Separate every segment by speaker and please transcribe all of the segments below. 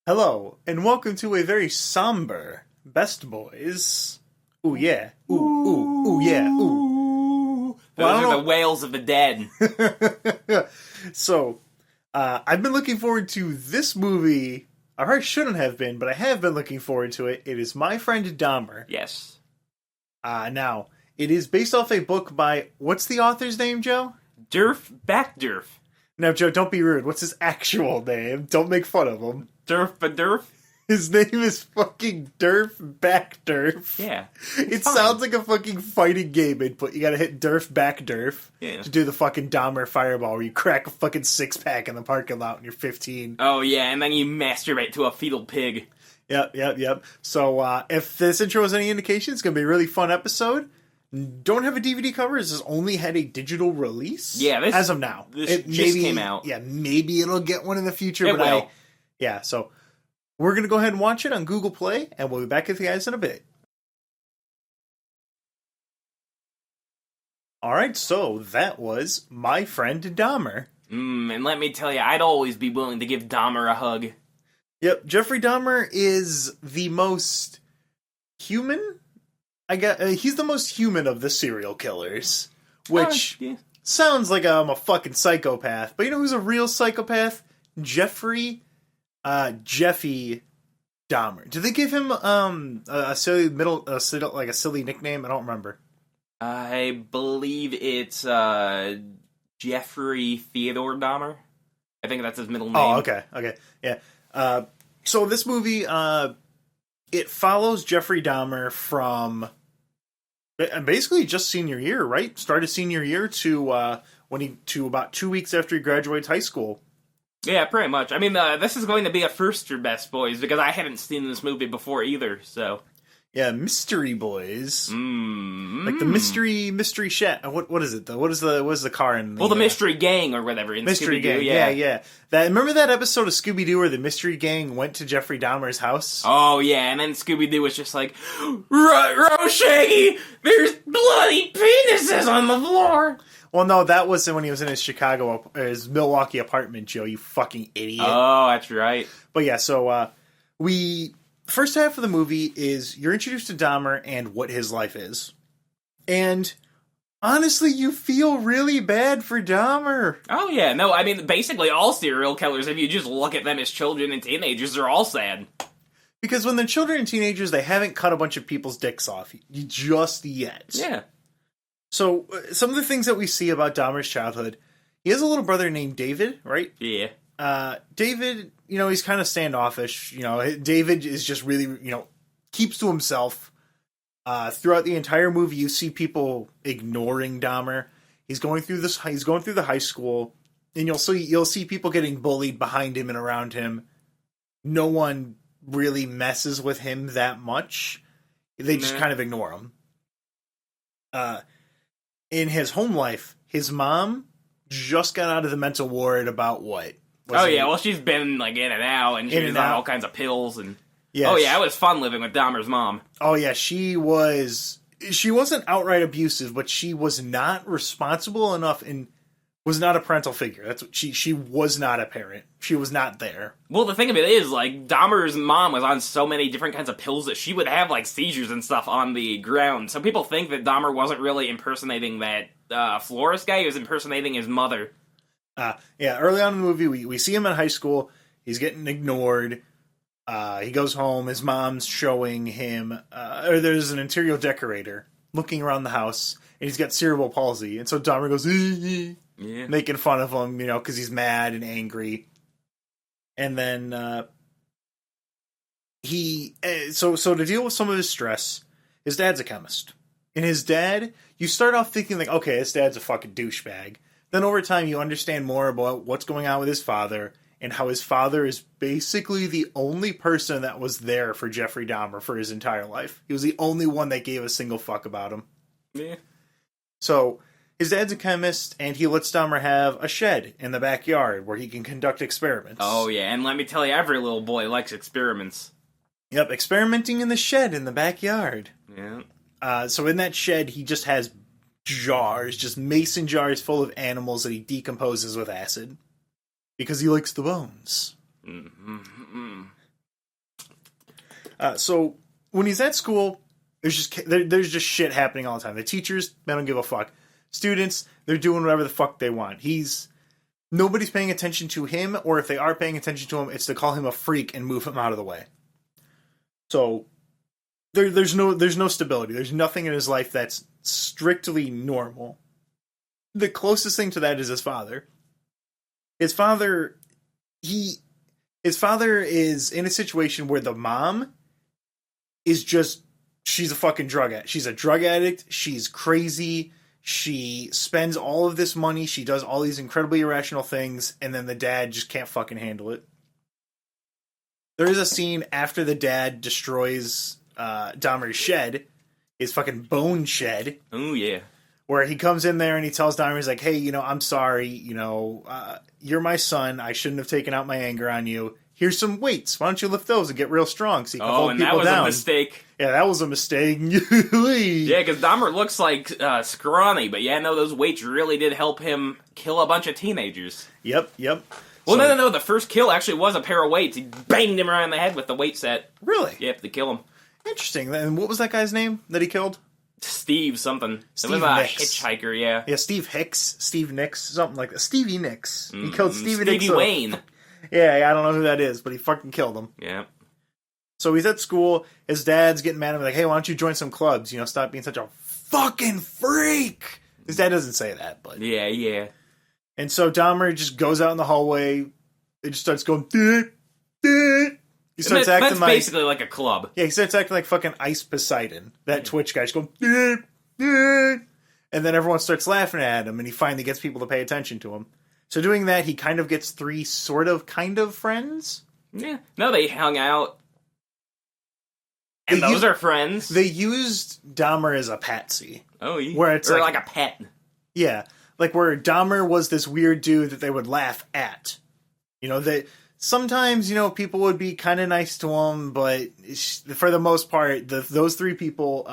Speaker 1: Hello, and welcome to a very somber Best Boys. Ooh, yeah. Ooh, ooh, ooh, yeah, ooh.
Speaker 2: Those are the wails of the dead.
Speaker 1: So, I've been looking forward to this movie. I probably shouldn't have been, but I have been looking forward to it. It is My Friend Dahmer.
Speaker 2: Yes.
Speaker 1: Now, it is based off a book by, what's the author's name, Joe?
Speaker 2: Durf.
Speaker 1: Now, Joe, don't be rude. What's his actual name? Don't make fun of him.
Speaker 2: Durf.
Speaker 1: His name is fucking Durf.
Speaker 2: Yeah.
Speaker 1: It
Speaker 2: fine.
Speaker 1: sounds like a fucking fighting game input. You gotta hit Durf
Speaker 2: Yeah.
Speaker 1: to do the fucking Dahmer fireball where you crack a fucking six-pack in the parking lot when you're 15.
Speaker 2: Oh, yeah, and then you masturbate to a fetal pig.
Speaker 1: Yep. So, if this intro is any indication, it's gonna be a really fun episode. Don't have a DVD cover. This has only had a digital release.
Speaker 2: Yeah,
Speaker 1: as of now.
Speaker 2: This just came out.
Speaker 1: Yeah, maybe it'll get one in the future.
Speaker 2: It will.
Speaker 1: So we're going to go ahead and watch it on GooglePlay, and we'll be back with you guys in a bit. Alright, so that was My Friend Dahmer.
Speaker 2: And let me tell you, I'd always be willing to give Dahmer a hug.
Speaker 1: Yep, Jeffrey Dahmer is the most human. He's the most human of the serial killers, which sounds like I'm a fucking psychopath. But you know who's a real psychopath? Jeffy Dahmer. Did they give him a silly nickname? I don't remember.
Speaker 2: I believe it's Jeffrey Theodore Dahmer. I think that's his middle name.
Speaker 1: Oh, okay, yeah. So this movie, it follows Jeffrey Dahmer from basically just senior year, right? Started senior year to about 2 weeks after he graduates high school.
Speaker 2: Yeah, pretty much. I mean, this is going to be a first for Best Boys because I haven't seen this movie before either. So
Speaker 1: yeah, Mystery Boys, like the mystery chat. What is it though? What is the car in?
Speaker 2: The Mystery Gang or whatever. In
Speaker 1: Mystery
Speaker 2: Scooby-Doo,
Speaker 1: Gang. Yeah. Remember that episode of Scooby-Doo where the Mystery Gang went to Jeffrey Dahmer's house?
Speaker 2: Oh yeah, and then Scooby-Doo was just like, "Right, Shaggy, there's bloody penises on the floor."
Speaker 1: Well, no, that was when he was in his Milwaukee apartment, Joe, you fucking idiot.
Speaker 2: Oh, that's right.
Speaker 1: But yeah, so first half of the movie is you're introduced to Dahmer and what his life is. And honestly, you feel really bad for Dahmer.
Speaker 2: Oh yeah, no, I mean, basically all serial killers, if you just look at them as children and teenagers, they're all sad.
Speaker 1: Because when they're children and teenagers, they haven't cut a bunch of people's dicks off just yet.
Speaker 2: Yeah.
Speaker 1: So, some of the things that we see about Dahmer's childhood, he has a little brother named David, right?
Speaker 2: Yeah.
Speaker 1: David, he's kind of standoffish. David is just really, keeps to himself. Throughout the entire movie, you see people ignoring Dahmer. He's going through the high school, and you'll see people getting bullied behind him and around him. No one really messes with him that much. They just kind of ignore him. In his home life, his mom just got out of the mental ward about what?
Speaker 2: She's been like in and out, and she was on all kinds of pills, and
Speaker 1: yeah,
Speaker 2: it was fun living with Dahmer's mom.
Speaker 1: Oh yeah, she wasn't outright abusive, but she was not responsible enough and was not a parental figure. That's what she was not a parent. She was not there.
Speaker 2: Well, the thing of it is, like, Dahmer's mom was on so many different kinds of pills that she would have, like, seizures and stuff on the ground. So people think that Dahmer wasn't really impersonating that florist guy. He was impersonating his mother.
Speaker 1: Early on in the movie, we see him in high school. He's getting ignored. He goes home. His mom's showing him, there's an interior decorator looking around the house, and he's got cerebral palsy. And so Dahmer goes,
Speaker 2: yeah,
Speaker 1: making fun of him, because he's mad and angry. And then so to deal with some of his stress, his dad's a chemist. And his dad, you start off thinking like, okay, his dad's a fucking douchebag. Then over time, you understand more about what's going on with his father and how his father is basically the only person that was there for Jeffrey Dahmer for his entire life. He was the only one that gave a single fuck about him.
Speaker 2: Yeah.
Speaker 1: So his dad's a chemist, and he lets Dahmer have a shed in the backyard where he can conduct experiments.
Speaker 2: Oh, yeah, and let me tell you, every little boy likes experiments.
Speaker 1: Yep, experimenting in the shed in the backyard.
Speaker 2: Yeah.
Speaker 1: So in that shed, he just has jars, just mason jars full of animals that he decomposes with acid. Because he likes the bones.
Speaker 2: Mm-hmm.
Speaker 1: So when he's at school, there's just shit happening all the time. The teachers, they don't give a fuck. Students, they're doing whatever the fuck they want. Nobody's paying attention to him, or if they are paying attention to him, it's to call him a freak and move him out of the way. So there's no stability. There's nothing in his life that's strictly normal. The closest thing to that is his father. His father is in a situation where the mom is she's a fucking drug addict. She's a drug addict. She's crazy. She spends all of this money. She does all these incredibly irrational things, and then the dad just can't fucking handle it. There is a scene after the dad destroys Dahmer's shed, his fucking bone shed.
Speaker 2: Oh, yeah.
Speaker 1: Where he comes in there and he tells Dahmer, he's like, hey, I'm sorry, you're my son. I shouldn't have taken out my anger on you. Here's some weights. Why don't you lift those and get real strong so you can hold people down? Oh, and that was a mistake. Yeah, that was a mistake.
Speaker 2: Yeah, because Dahmer looks like scrawny, but yeah, no, those weights really did help him kill a bunch of teenagers.
Speaker 1: Yep.
Speaker 2: Well, no, the first kill actually was a pair of weights. He banged him right in the head with the weight set.
Speaker 1: Really?
Speaker 2: Yep, to kill him.
Speaker 1: Interesting. And what was that guy's name that he killed?
Speaker 2: Steve something.
Speaker 1: Steve
Speaker 2: it was a
Speaker 1: Nicks.
Speaker 2: hitchhiker, yeah.
Speaker 1: Yeah, Steve Nicks, something like that. Stevie Nicks. He killed Stevie
Speaker 2: Nicks. Wayne.
Speaker 1: Yeah, I don't know who that is, but he fucking killed him.
Speaker 2: Yeah.
Speaker 1: So he's at school, his dad's getting mad at him, like, hey, why don't you join some clubs? Stop being such a fucking freak! His dad doesn't say that, but...
Speaker 2: Yeah.
Speaker 1: And so Dahmer just goes out in the hallway, it just starts going, he starts acting
Speaker 2: that's
Speaker 1: like...
Speaker 2: basically like a club.
Speaker 1: Yeah, he starts acting like fucking Ice Poseidon. That Twitch guy just going, and then everyone starts laughing at him, and he finally gets people to pay attention to him. So doing that, he kind of gets 3 kind of friends.
Speaker 2: Yeah. No, they hung out. And those are friends.
Speaker 1: They used Dahmer as a patsy.
Speaker 2: Oh, yeah.
Speaker 1: Where it's
Speaker 2: like a pet.
Speaker 1: Yeah. Like where Dahmer was this weird dude that they would laugh at. Sometimes, people would be kind of nice to him, but for the most part, those 3 people,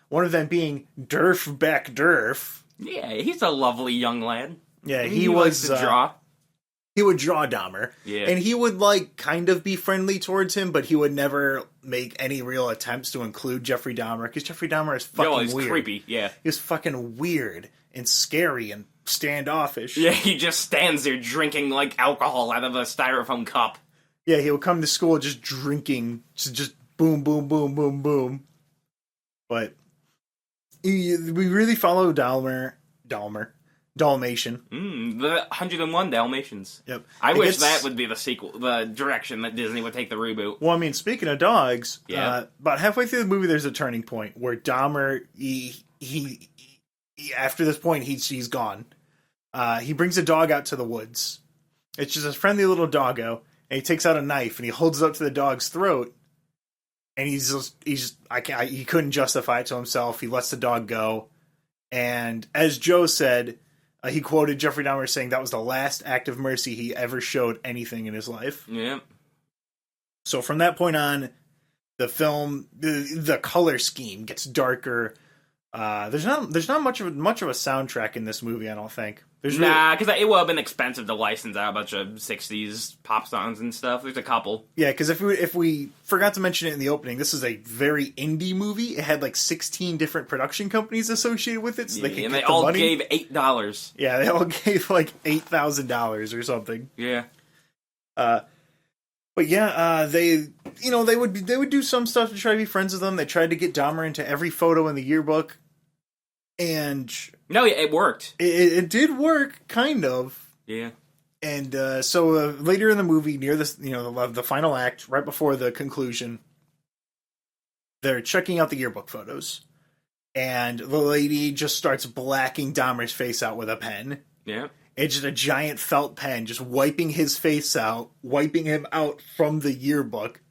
Speaker 1: one of them being Durfbeck Durf.
Speaker 2: Yeah, he's a lovely young lad.
Speaker 1: Yeah,
Speaker 2: he likes to draw.
Speaker 1: He would draw Dahmer.
Speaker 2: Yeah.
Speaker 1: And he would, kind of be friendly towards him, but he would never make any real attempts to include Jeffrey Dahmer, because Jeffrey Dahmer is fucking weird.
Speaker 2: Creepy, yeah.
Speaker 1: He was fucking weird and scary and standoffish.
Speaker 2: Yeah, he just stands there drinking, alcohol out of a styrofoam cup.
Speaker 1: Yeah, he would come to school just drinking, just boom, boom, boom, boom, boom. But we really follow Dalmatian.
Speaker 2: The 101 Dalmatians.
Speaker 1: Yep.
Speaker 2: I wish that would be the sequel, the direction that Disney would take the reboot.
Speaker 1: Well, I mean, speaking of dogs, about halfway through the movie, there's a turning point where Dahmer, he after this point, he's gone. He brings a dog out to the woods. It's just a friendly little doggo, and he takes out a knife and he holds it up to the dog's throat. And he couldn't justify it to himself. He lets the dog go. And as Joe said, he quoted Jeffrey Dahmer saying that was the last act of mercy he ever showed anything in his life.
Speaker 2: Yeah.
Speaker 1: So from that point on, the film, the color scheme gets darker. There's not much of a soundtrack in this movie, I don't think.
Speaker 2: Because it would have been expensive to license out a bunch of 60s pop songs and stuff. There's a couple. Yeah,
Speaker 1: because if we forgot to mention it in the opening, this is a very indie movie. It had 16 different production companies associated with it, so they all
Speaker 2: gave $8.
Speaker 1: Yeah, they all gave $8,000 or something.
Speaker 2: Yeah.
Speaker 1: But yeah, they would do some stuff to try to be friends with them. They tried to get Dahmer into every photo in the yearbook, and
Speaker 2: no, it worked.
Speaker 1: It did work, kind of.
Speaker 2: Yeah.
Speaker 1: And so later in the movie, near this, the final act, right before the conclusion, they're checking out the yearbook photos, and the lady just starts blacking Dahmer's face out with a pen.
Speaker 2: Yeah.
Speaker 1: It's just a giant felt pen, just wiping his face out, wiping him out from the yearbook,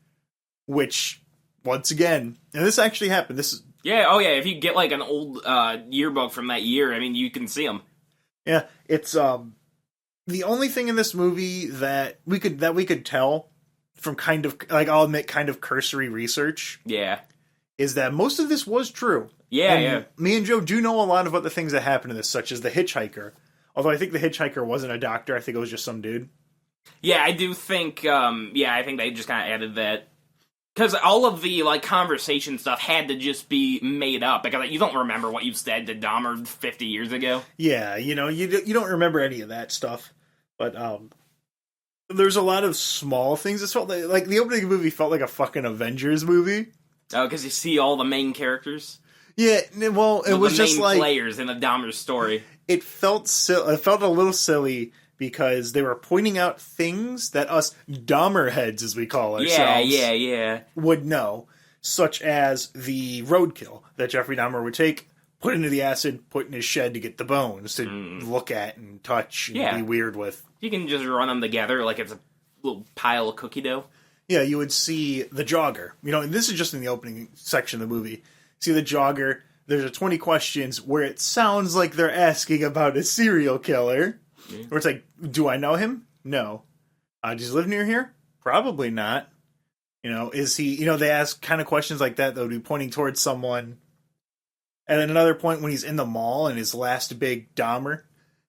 Speaker 1: which, once again, and this actually happened. This is
Speaker 2: if you get an old yearbook from that year, I mean, you can see them.
Speaker 1: Yeah, it's the only thing in this movie that we could tell from kind of I'll admit kind of cursory research.
Speaker 2: Yeah,
Speaker 1: is that most of this was true.
Speaker 2: Yeah,
Speaker 1: and me and Joe do know a lot about the things that happened in this, such as the hitchhiker. Although I think the hitchhiker wasn't a doctor. I think it was just some dude.
Speaker 2: Yeah, I do think, I think they just kind of added that. Because all of the, like, conversation stuff had to just be made up, because you don't remember what you said to Dahmer 50 years ago.
Speaker 1: Yeah, you know, you don't remember any of that stuff. But, there's a lot of small things that felt like the opening of the movie felt like a fucking Avengers movie.
Speaker 2: Oh, because you see all the main characters?
Speaker 1: Yeah, well, it was just like...
Speaker 2: the main players in the Dahmer story.
Speaker 1: It felt a little silly because they were pointing out things that us Dahmer heads, as we call ourselves, would know, such as the roadkill that Jeffrey Dahmer would take, put into the acid, put in his shed to get the bones to look at and touch and be weird with.
Speaker 2: You can just run them together like it's a little pile of cookie dough.
Speaker 1: Yeah, you would see the jogger. You know, and this is just in the opening section of the movie. See the jogger. There's a 20 questions where it sounds like they're asking about a serial killer. Yeah. Where it's like, do I know him? No. Does he live near here? Probably not. You know, is he... You know, they ask kind of questions like that that would be pointing towards someone. And then another point when he's in the mall and his last big Dahmer.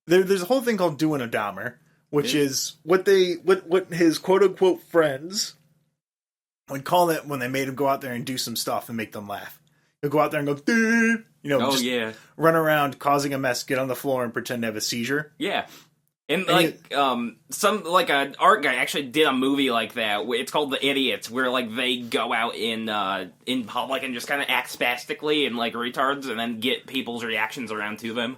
Speaker 1: There's a whole thing called doing a Dahmer, which is what his quote-unquote friends would call it when they made him go out there and do some stuff and make them laugh. He'll go out there and go, Dee! You know, run around causing a mess, get on the floor and pretend to have a seizure. Yeah. And an art guy actually did a movie like that. It's called The Idiots, where like they go out in public and just kind of act spastically and like retards, and then get people's reactions around to them.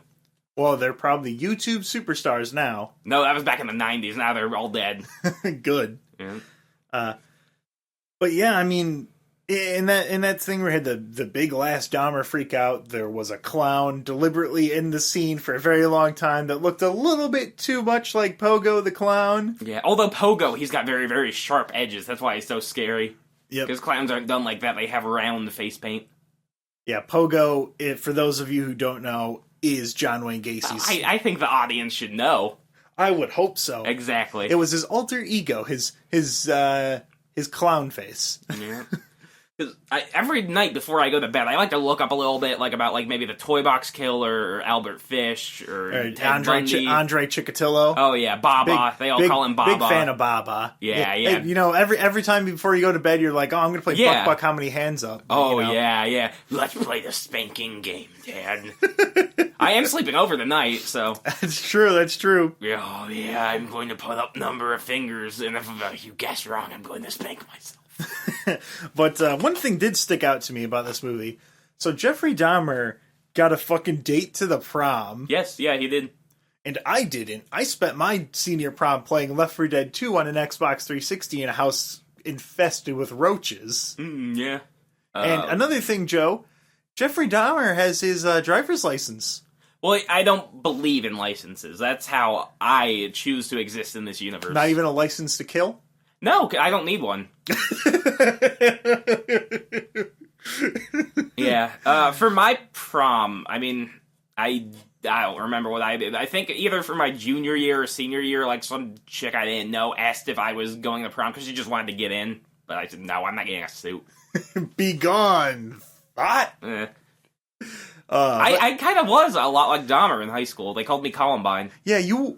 Speaker 1: Well, they're probably YouTube superstars now.
Speaker 2: No, that was back in the 90s. Now they're all dead.
Speaker 1: Good. Yeah. But yeah, I mean, in that thing where we had the big last Dahmer freak out, there was a clown deliberately in the scene for a very long time that looked a little bit too much like Pogo the Clown.
Speaker 2: Yeah, although Pogo, he's got very, very sharp edges. That's why he's so scary. Yep. Because clowns aren't done like that. They have round face paint.
Speaker 1: Yeah, Pogo, for those of you who don't know, is John Wayne Gacy's...
Speaker 2: I think the audience should know.
Speaker 1: I would hope so.
Speaker 2: Exactly.
Speaker 1: It was his alter ego, his clown face.
Speaker 2: Yeah. Because every night before I go to bed, I like to look up a little bit, like about like maybe the Toy Box Killer or Albert Fish or
Speaker 1: Andre Chikatilo.
Speaker 2: Oh yeah, Baba. They all call him Baba.
Speaker 1: Big fan of Baba.
Speaker 2: Yeah, yeah.
Speaker 1: You know, every time before you go to bed, you're like, oh, I'm going to play Buck how many hands up.
Speaker 2: Oh you know? Yeah. Let's play the spanking game, Dad. I am sleeping over tonight, so
Speaker 1: that's true.
Speaker 2: Oh yeah, I'm going to put up number of fingers, and if you guess wrong, I'm going to spank myself.
Speaker 1: But one thing did stick out to me about this movie. So Jeffrey Dahmer got a fucking date to the prom.
Speaker 2: Yes, yeah, he did.
Speaker 1: And I didn't. I spent my senior prom playing Left 4 Dead 2 on an Xbox 360 in a house infested with roaches.
Speaker 2: Yeah.
Speaker 1: And another thing, Joe, Jeffrey Dahmer has his driver's license.
Speaker 2: Well, I don't believe in licenses. That's how I choose to exist in this universe.
Speaker 1: Not even a license to kill?
Speaker 2: No, I don't need one. Yeah. For my prom, I mean, I don't remember what I did. I think either for my junior year or senior year, like some chick I didn't know asked if I was going to prom because she just wanted to get in. But I said, no, I'm not getting a suit.
Speaker 1: Be gone. What?
Speaker 2: I kind of was a lot like Dahmer in high school. They called me Columbine.
Speaker 1: Yeah, you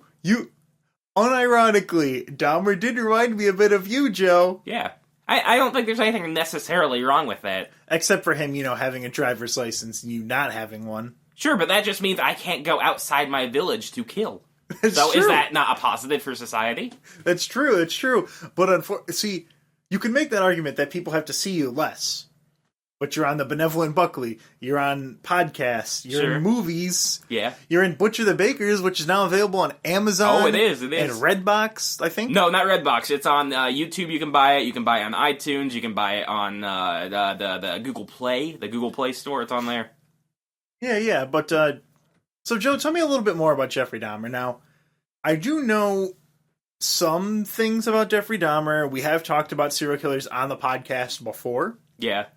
Speaker 1: unironically, Dahmer did remind me a bit of you, Joe.
Speaker 2: Yeah. I don't think there's anything necessarily wrong with that.
Speaker 1: Except for him, having a driver's license and you not having one.
Speaker 2: Sure, but that just means I can't go outside my village to kill. Is that not a positive for society?
Speaker 1: That's true. But see, you can make that argument that people have to see you less. But you're on the Benevolent Buckley. You're on podcasts. You're in movies.
Speaker 2: Yeah.
Speaker 1: You're in Butcher the Baker's, which is now available on Amazon.
Speaker 2: Oh, it is.
Speaker 1: And Redbox, I think.
Speaker 2: No, not Redbox. It's on YouTube. You can buy it. You can buy it on iTunes. You can buy it on the Google Play. The Google Play Store. It's on there.
Speaker 1: Yeah. But so, Joe, tell me a little bit more about Jeffrey Dahmer. Now, I do know some things about Jeffrey Dahmer. We have talked about serial killers on the podcast before.
Speaker 2: Yeah.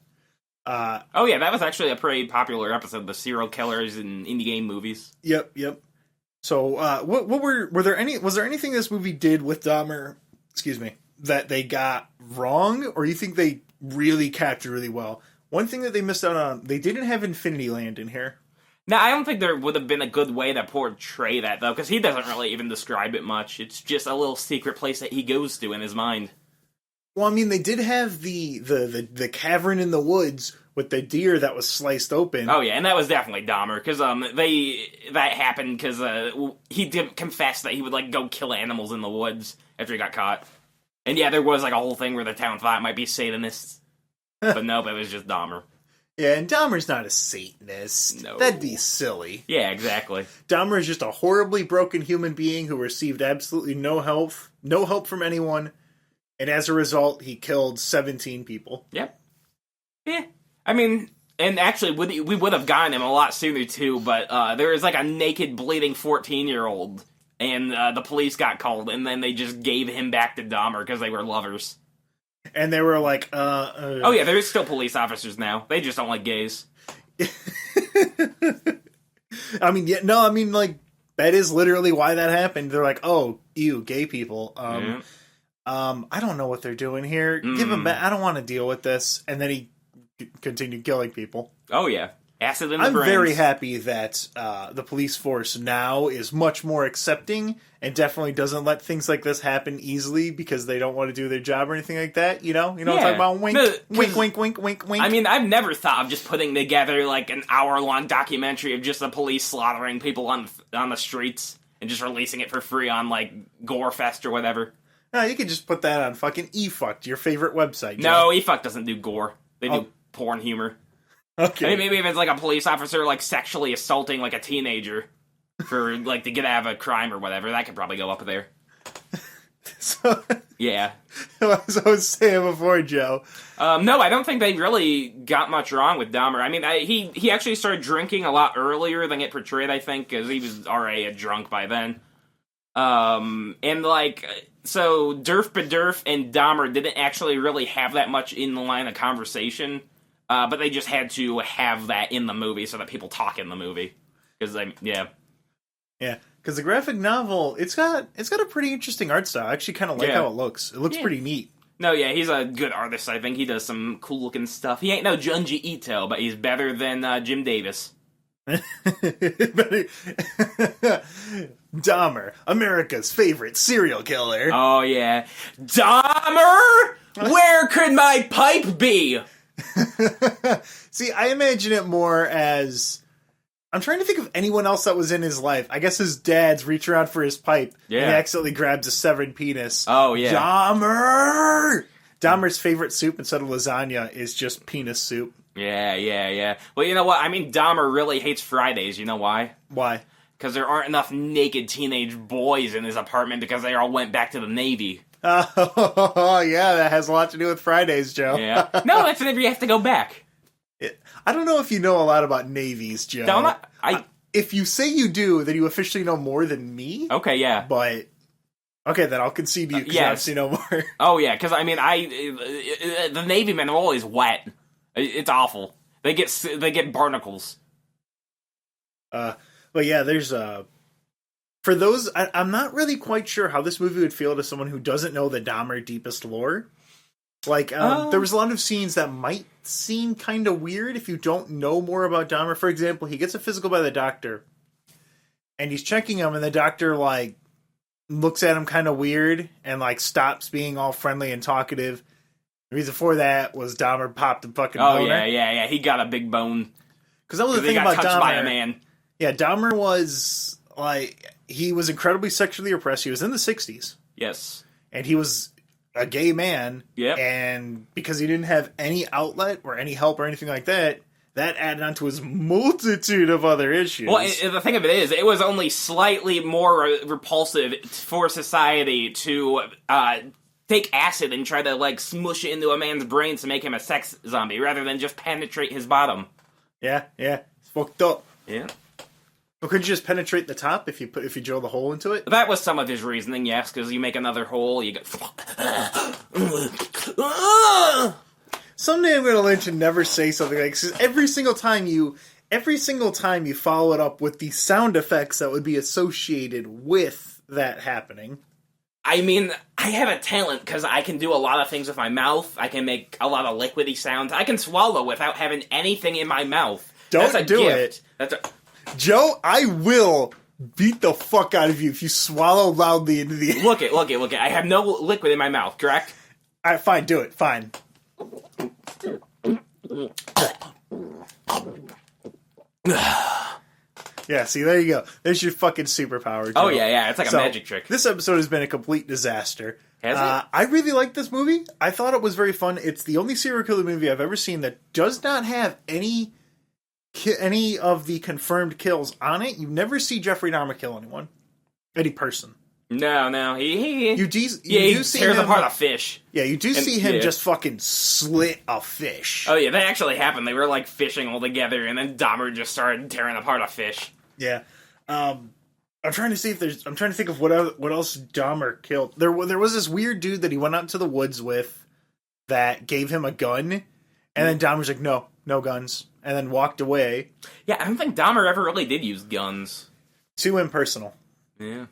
Speaker 2: That was actually a pretty popular episode, the serial killers in indie game movies.
Speaker 1: Yep. So, was there anything this movie did with Dahmer, that they got wrong, or you think they really captured really well? One thing that they missed out on, they didn't have Infinity Land in here.
Speaker 2: Now, I don't think there would have been a good way to portray that, though, because he doesn't really even describe it much. It's just a little secret place that he goes to in his mind.
Speaker 1: Well, I mean, they did have the cavern in the woods with the deer that was sliced open.
Speaker 2: Oh, yeah, and that was definitely Dahmer, because that happened because he did confess that he would, like, go kill animals in the woods after he got caught. And yeah, there was, like, a whole thing where the town thought it might be Satanists. But nope, it was just Dahmer.
Speaker 1: Yeah, and Dahmer's not a Satanist.
Speaker 2: No.
Speaker 1: That'd be silly.
Speaker 2: Yeah, exactly.
Speaker 1: Dahmer is just a horribly broken human being who received absolutely no help from anyone, and as a result, he killed 17 people.
Speaker 2: Yep. Yeah. I mean, and actually, we would have gotten him a lot sooner, too, but there was, like, a naked, bleeding 14-year-old, and the police got called, and then they just gave him back to Dahmer because they were lovers.
Speaker 1: And they were like,
Speaker 2: Oh, yeah, there's still police officers now. They just don't like gays.
Speaker 1: I mean, like, that is literally why that happened. They're like, oh, ew, gay people. I don't know what they're doing here. Give them back. I don't want to deal with this. And then he continued killing people.
Speaker 2: Oh, yeah. Acid in the brains.
Speaker 1: I'm very happy that the police force now is much more accepting and definitely doesn't let things like this happen easily because they don't want to do their job or anything like that, you know? You know what I'm talking about? Wink, wink, wink, wink, wink.
Speaker 2: I mean, I've never thought of just putting together, like, an hour-long documentary of just the police slaughtering people on the streets and just releasing it for free on, like, Gorefest or whatever.
Speaker 1: No, you could just put that on fucking eFucked, your favorite website.
Speaker 2: No, eFuck doesn't do gore. They do porn humor.
Speaker 1: Okay.
Speaker 2: I mean, maybe if it's like a police officer like sexually assaulting like a teenager for like to get out of a crime or whatever, that could probably go up there.
Speaker 1: So,
Speaker 2: yeah.
Speaker 1: As I was saying before, Joe.
Speaker 2: No, I don't think they really got much wrong with Dahmer. I mean, he actually started drinking a lot earlier than it portrayed, I think, because he was already a drunk by then. And like, so Durf Badurf and Dahmer didn't actually really have that much in the line of conversation. But they just had to have that in the movie so that people talk in the movie. Because yeah,
Speaker 1: because the graphic novel, it's got a pretty interesting art style. I actually kind of like how it looks. It looks pretty neat.
Speaker 2: No, yeah, he's a good artist. I think he does some cool looking stuff. He ain't no Junji Ito, but he's better than Jim Davis.
Speaker 1: Dahmer, America's favorite serial killer.
Speaker 2: Oh yeah, Dahmer. Where could my pipe be?
Speaker 1: See, I imagine it more as... I'm trying to think of anyone else that was in his life. I guess his dad's reach around for his pipe, and he accidentally grabs a severed penis.
Speaker 2: Oh, yeah.
Speaker 1: Dahmer! Dahmer's favorite soup instead of lasagna is just penis soup.
Speaker 2: Yeah. Well, you know what? I mean, Dahmer really hates Fridays. You know why?
Speaker 1: Why?
Speaker 2: Because there aren't enough naked teenage boys in his apartment because they all went back to the Navy.
Speaker 1: Oh, yeah, that has a lot to do with Fridays, Joe.
Speaker 2: Yeah. No, that's whenever you have to go back.
Speaker 1: I don't know if you know a lot about navies, Joe.
Speaker 2: Don't
Speaker 1: if you say you do, then you officially know more than me.
Speaker 2: Okay, yeah.
Speaker 1: But, okay, then I'll concede to you because I obviously know more.
Speaker 2: Oh, yeah, because, I mean, the Navy men are always wet. It's awful. They get barnacles.
Speaker 1: But yeah, there's for those, I'm not really quite sure how this movie would feel to someone who doesn't know the Dahmer deepest lore. Like, there was a lot of scenes that might seem kind of weird if you don't know more about Dahmer. For example, he gets a physical by the doctor, and he's checking him, and the doctor, like, looks at him kind of weird, and, like, stops being all friendly and talkative. The reason for that was Dahmer popped a fucking boner.
Speaker 2: Yeah, he got a big bone.
Speaker 1: Because that was the thing about Dahmer. He got touched by
Speaker 2: a man.
Speaker 1: Yeah, Dahmer was, like, he was incredibly sexually oppressed. He was in the 60s.
Speaker 2: Yes.
Speaker 1: And he was a gay man.
Speaker 2: Yep.
Speaker 1: And because he didn't have any outlet or any help or anything like that, that added on to his multitude of other issues.
Speaker 2: Well, the thing of it is, it was only slightly more repulsive for society to take acid and try to, like, smush it into a man's brain to make him a sex zombie, rather than just penetrate his bottom.
Speaker 1: Yeah. It's fucked up.
Speaker 2: Yeah.
Speaker 1: Well, could you just penetrate the top if you drill the hole into it?
Speaker 2: That was some of his reasoning, yes, because you make another hole, you go...
Speaker 1: Someday I'm going to lynch and never say something like this. Every single time you follow it up with the sound effects that would be associated with that happening.
Speaker 2: I mean, I have a talent because I can do a lot of things with my mouth. I can make a lot of liquidy sounds. I can swallow without having anything in my mouth.
Speaker 1: Don't do it. Joe, I will beat the fuck out of you if you swallow loudly into the air.
Speaker 2: Look it. I have no liquid in my mouth, correct?
Speaker 1: right, fine, do it. Fine. Yeah, see, there you go. There's your fucking superpower, Joe.
Speaker 2: Oh, yeah, it's like a magic trick.
Speaker 1: This episode has been a complete disaster.
Speaker 2: Has it?
Speaker 1: I really liked this movie. I thought it was very fun. It's the only serial killer movie I've ever seen that does not have any of the confirmed kills on it. You never see Jeffrey Dahmer kill anyone. Any person.
Speaker 2: No.
Speaker 1: You do see
Speaker 2: tears
Speaker 1: him
Speaker 2: apart a fish.
Speaker 1: Yeah, you do see him just fucking slit a fish.
Speaker 2: Oh, yeah, that actually happened. They were, like, fishing all together, and then Dahmer just started tearing apart a fish.
Speaker 1: Yeah. I'm trying to see if I'm trying to think of what else Dahmer killed. There was this weird dude that he went out into the woods with that gave him a gun, and then Dahmer's like, no guns, and then walked away.
Speaker 2: Yeah, I don't think Dahmer ever really did use guns.
Speaker 1: Too impersonal.
Speaker 2: Yeah.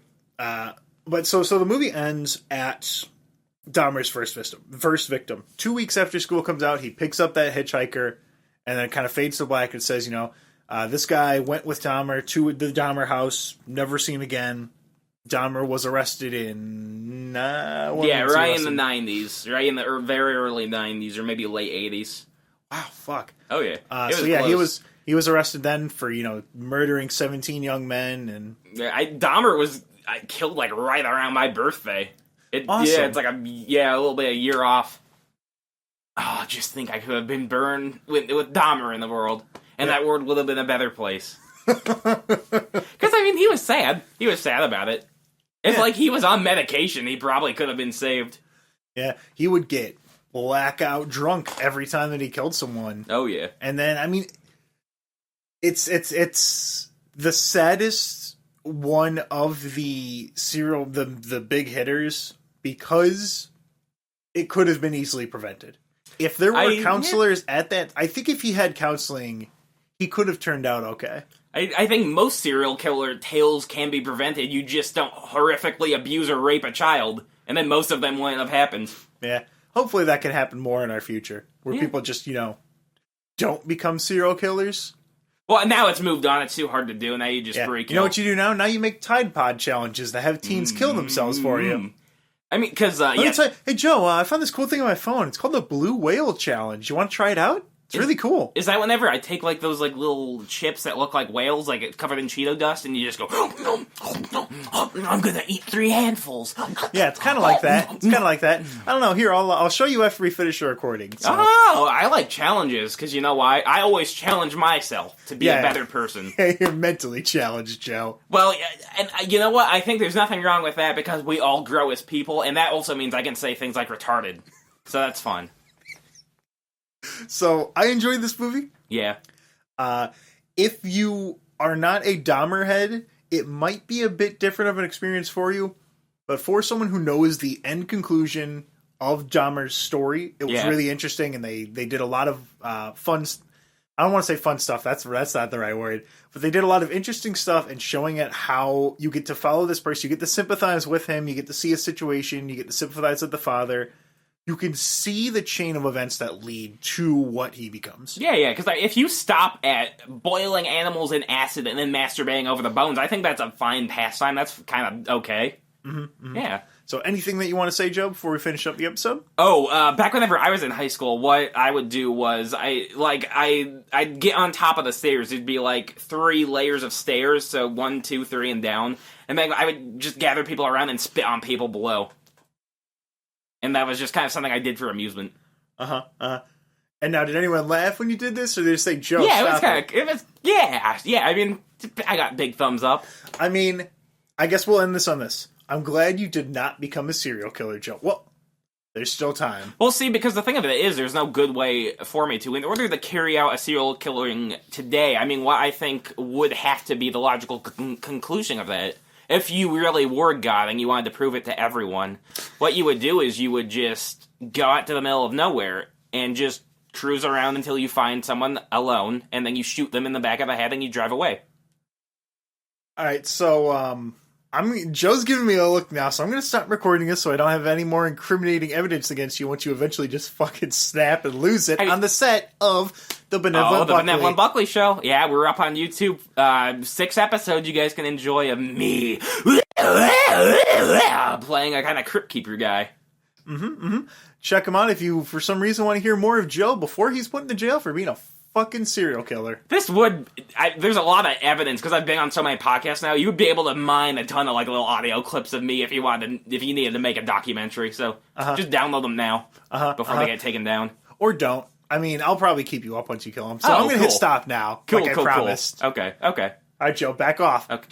Speaker 1: But so the movie ends at Dahmer's first victim. 2 weeks after school comes out, he picks up that hitchhiker, and then it kind of fades to black and says, this guy went with Dahmer to the Dahmer house, never seen again. Dahmer was arrested in... right
Speaker 2: in the 90s. Right in the very early 90s, or maybe late 80s.
Speaker 1: Wow, fuck.
Speaker 2: Oh, yeah.
Speaker 1: He was arrested then for, murdering 17 young men. And
Speaker 2: Dahmer was killed, like, right around my birthday.
Speaker 1: Awesome.
Speaker 2: Yeah, it's like a little bit a year off. Oh, I just think I could have been burned with Dahmer in the world. And that world would have been a better place. Because, he was sad. He was sad about it. If, he was on medication, he probably could have been saved.
Speaker 1: Yeah, he would get blackout drunk every time that he killed someone.
Speaker 2: Oh, yeah.
Speaker 1: And then, it's the saddest one of the the big hitters, because it could have been easily prevented. If there were counselors at that... I think if he had counseling... he could have turned out okay.
Speaker 2: I think most serial killer tales can be prevented. You just don't horrifically abuse or rape a child, and then most of them wouldn't have happened.
Speaker 1: Yeah. Hopefully that can happen more in our future, where people just, don't become serial killers.
Speaker 2: Well, now it's moved on. It's too hard to do. Now you just break.
Speaker 1: You know what you do now? Now you make Tide Pod challenges that have teens kill themselves for you.
Speaker 2: I mean, because,
Speaker 1: hey, Joe, I found this cool thing on my phone. It's called the Blue Whale Challenge. You want to try it out? It's really cool.
Speaker 2: Is that whenever I take, those, little chips that look like whales, covered in Cheeto dust, and you just go, I'm gonna eat 3 handfuls.
Speaker 1: Yeah, it's kind of like that. I don't know. Here, I'll show you after we finish the recording. So.
Speaker 2: Oh, I like challenges, because you know why? I always challenge myself to be a better person.
Speaker 1: Yeah, you're mentally challenged, Joe.
Speaker 2: Well, and you know what? I think there's nothing wrong with that, because we all grow as people, and that also means I can say things like retarded. So that's fun.
Speaker 1: So, I enjoyed this movie.
Speaker 2: Yeah.
Speaker 1: If you are not a Dahmer head, it might be a bit different of an experience for you. But for someone who knows the end conclusion of Dahmer's story, it was really interesting, and they did a lot of fun... I don't want to say fun stuff, that's not the right word. But they did a lot of interesting stuff and showing it how you get to follow this person, you get to sympathize with him, you get to see his situation, you get to sympathize with the father... You can see the chain of events that lead to what he becomes.
Speaker 2: Yeah, because if you stop at boiling animals in acid and then masturbating over the bones, I think that's a fine pastime. That's kind of okay.
Speaker 1: Mm-hmm.
Speaker 2: Yeah.
Speaker 1: So anything that you want to say, Joe, before we finish up the episode?
Speaker 2: Back whenever I was in high school, what I would do was I'd get on top of the stairs. It'd be 3 layers of stairs, so 1, 2, 3, and down. And then I would just gather people around and spit on people below. And that was just kind of something I did for amusement.
Speaker 1: And now, did anyone laugh when you did this, or did they say, Joe,
Speaker 2: yeah,
Speaker 1: stop
Speaker 2: yeah, I mean, I got big thumbs up.
Speaker 1: I mean, I guess we'll end this on this. I'm glad you did not become a serial killer, Joe. Well, there's still time.
Speaker 2: Well, see, because the thing of it is, there's no good way for me to. In order to carry out a serial killing today, I mean, what I think would have to be the logical conclusion of that, if you really were God and you wanted to prove it to everyone, what you would do is you would just go out to the middle of nowhere and just cruise around until you find someone alone, and then you shoot them in the back of the head and you drive away.
Speaker 1: All right, so Joe's giving me a look now, so I'm going to stop recording this so I don't have any more incriminating evidence against you once you eventually just fucking snap and lose it on the set of the Benevolent Buckley.
Speaker 2: Benevolent Buckley Show. Yeah, we're up on YouTube. 6 episodes you guys can enjoy of me playing a kind of crypt keeper guy.
Speaker 1: Check him out if you, for some reason, want to hear more of Joe before he's put into jail for being a fucking serial killer.
Speaker 2: There's a lot of evidence, because I've been on so many podcasts now, you would be able to mine a ton of like little audio clips of me if you needed to make a documentary, so just download them now before they get taken down.
Speaker 1: Or don't. I mean, I'll probably keep you up once you kill him, so I'm going to hit stop now, like I promised.
Speaker 2: Cool. Okay.
Speaker 1: All right, Joe, back off.
Speaker 2: Okay.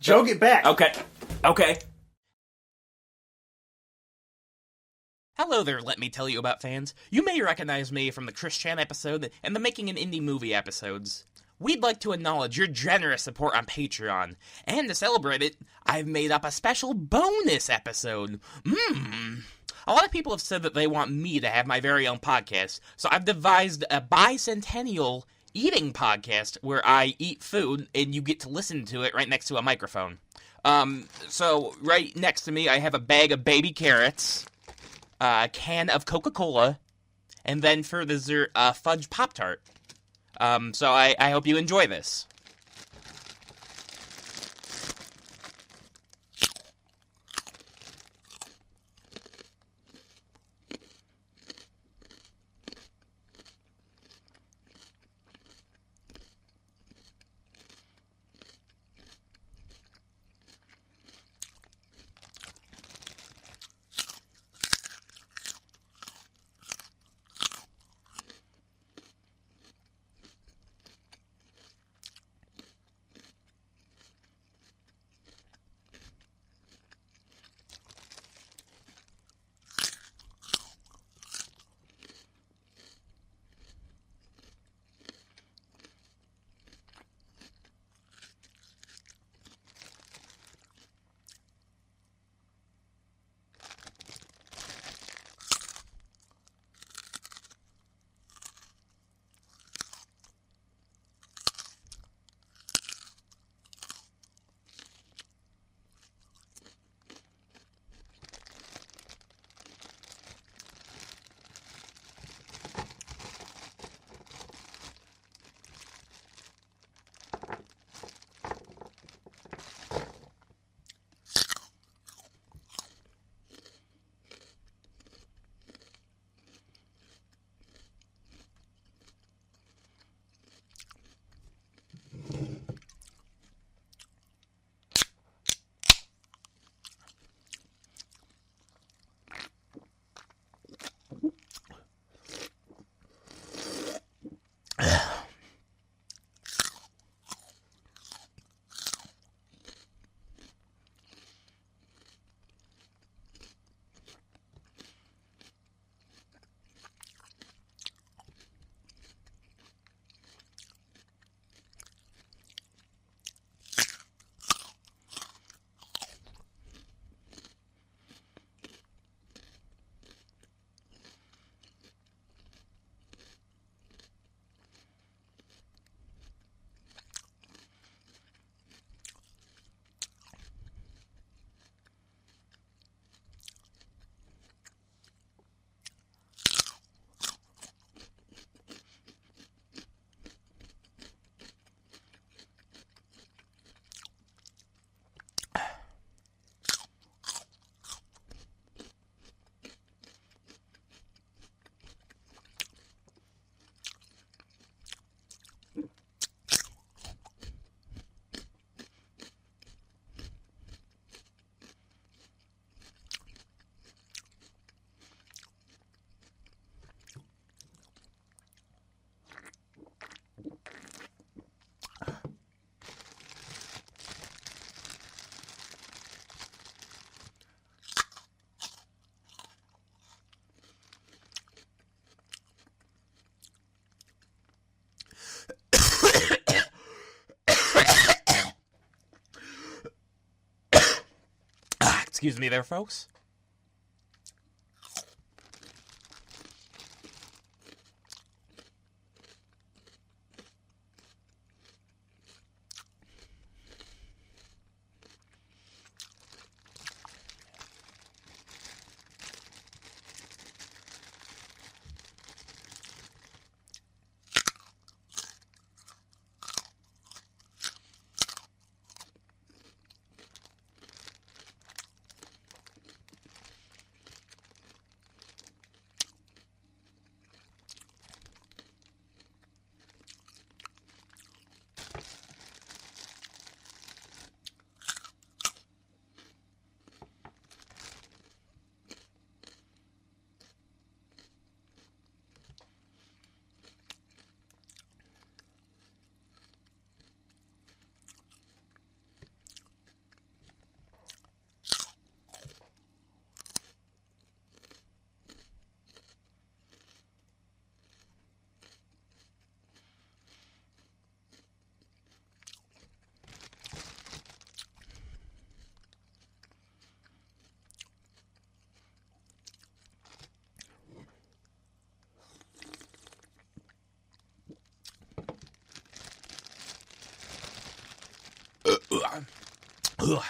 Speaker 1: Joe, get back.
Speaker 2: Okay.
Speaker 3: Hello there, Let Me Tell You About fans. You may recognize me from the Chris Chan episode and the Making an Indie Movie episodes. We'd like to acknowledge your generous support on Patreon, and to celebrate it, I've made up a special bonus episode. A lot of people have said that they want me to have my very own podcast, so I've devised a bicentennial eating podcast where I eat food and you get to listen to it right next to a microphone. So right next to me I have a bag of baby carrots, a can of Coca-Cola, and then for dessert, a fudge Pop-Tart. So I hope you enjoy this. Excuse me there, folks. Ugh.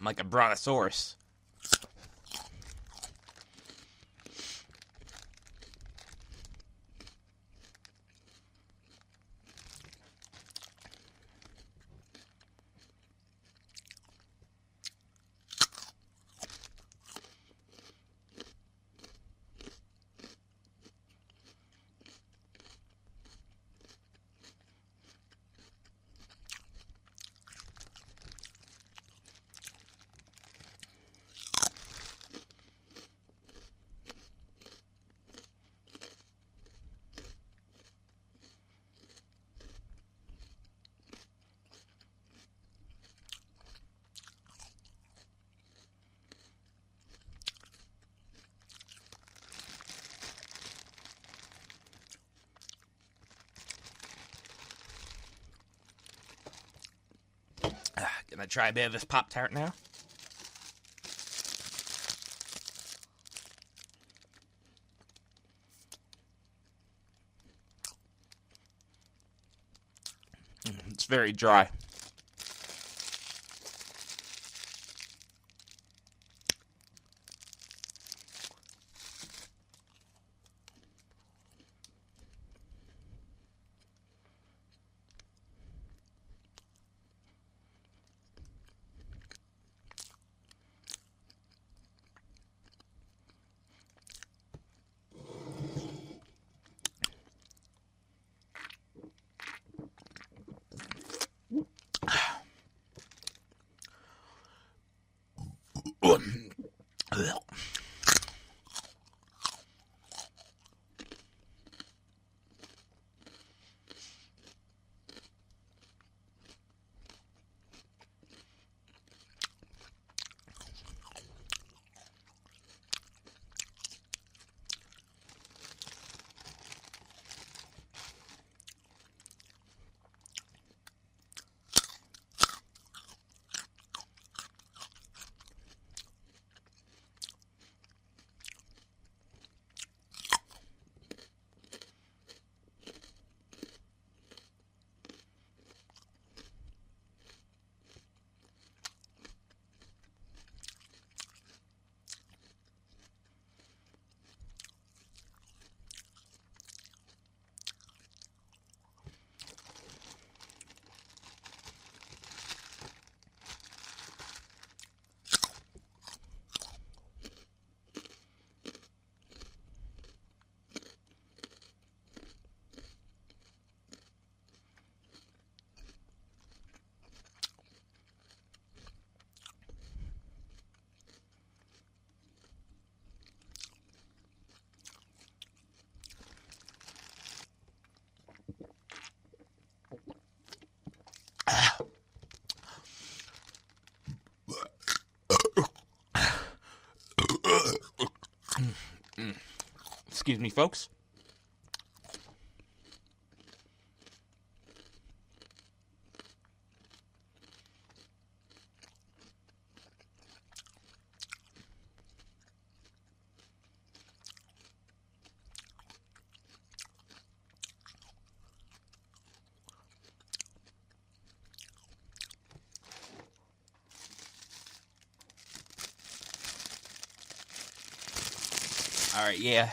Speaker 3: I'm like a brontosaurus. Gonna try a bit of this Pop-Tart now. It's very dry. Excuse me, folks. All right, yeah.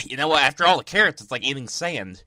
Speaker 3: You know what? After all the carrots, it's like eating sand.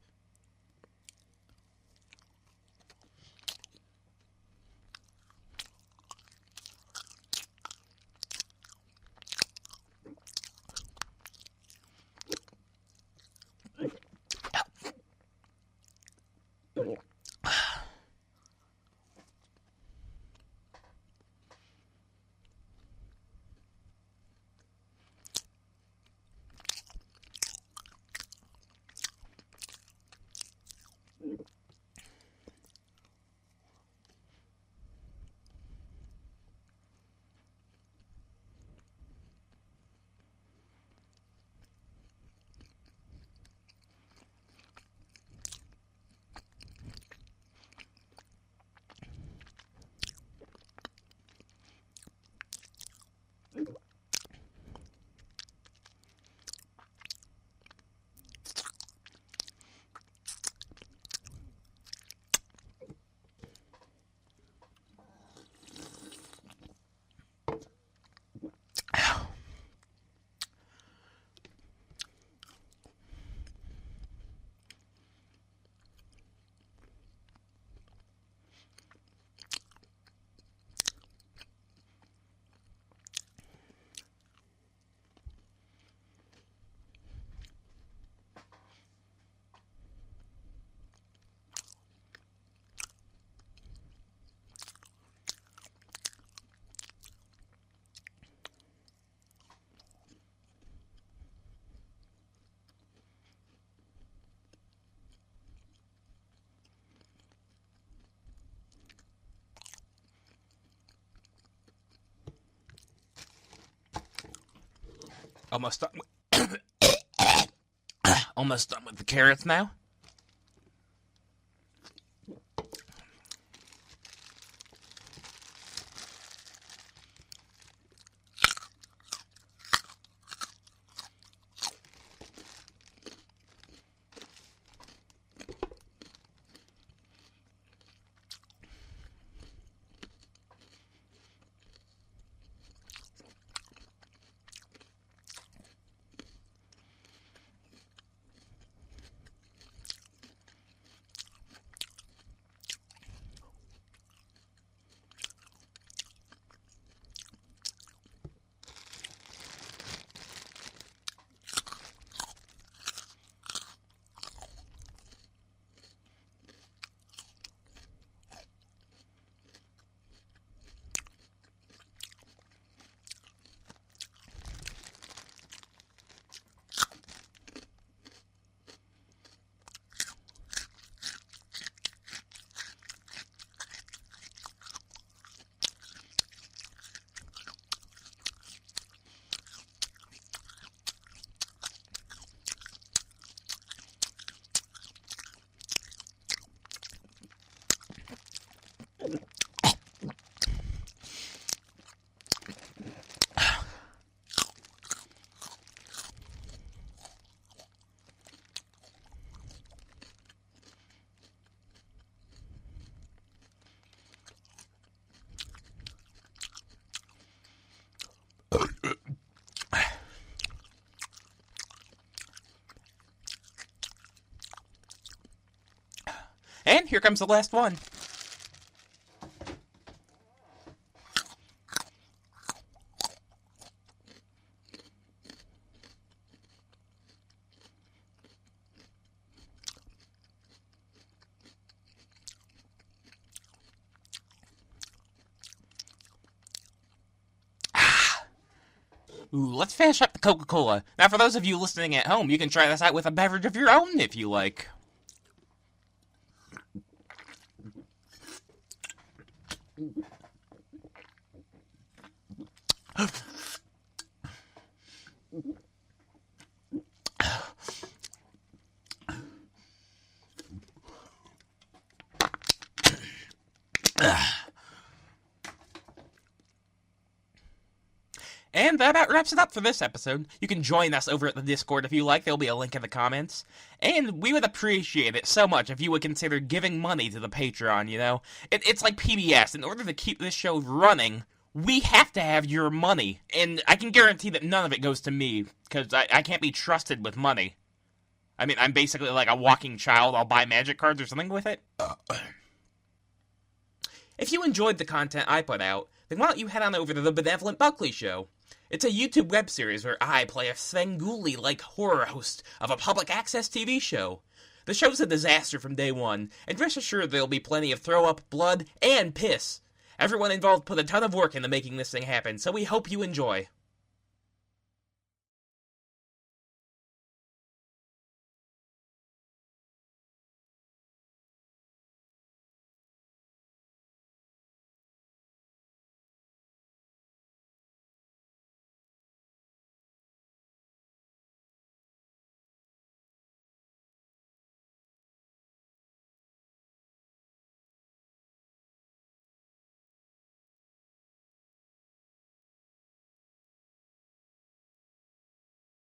Speaker 3: Almost done with... Almost done with the carrots now. And here comes the last one. Ooh, let's finish up the Coca-Cola. Now, for those of you listening at home, you can try this out with a beverage of your own if you like. And that about wraps it up for this episode. You can join us over at the Discord if you like. There'll be a link in the comments. And we would appreciate it so much if you would consider giving money to the Patreon, you know? It's like PBS. In order to keep this show running, we have to have your money. And I can guarantee that none of it goes to me, because I can't be trusted with money. I mean, I'm basically like a walking child. I'll buy magic cards or something with it. If you enjoyed the content I put out, then why don't you head on over to the Benevolent Buckley Show? It's a YouTube web series where I play a Svengoolie-like horror host of a public access TV show. The show's a disaster from day one, and rest assured there'll be plenty of throw-up, blood, and piss. Everyone involved put a ton of work into making this thing happen, so we hope you enjoy.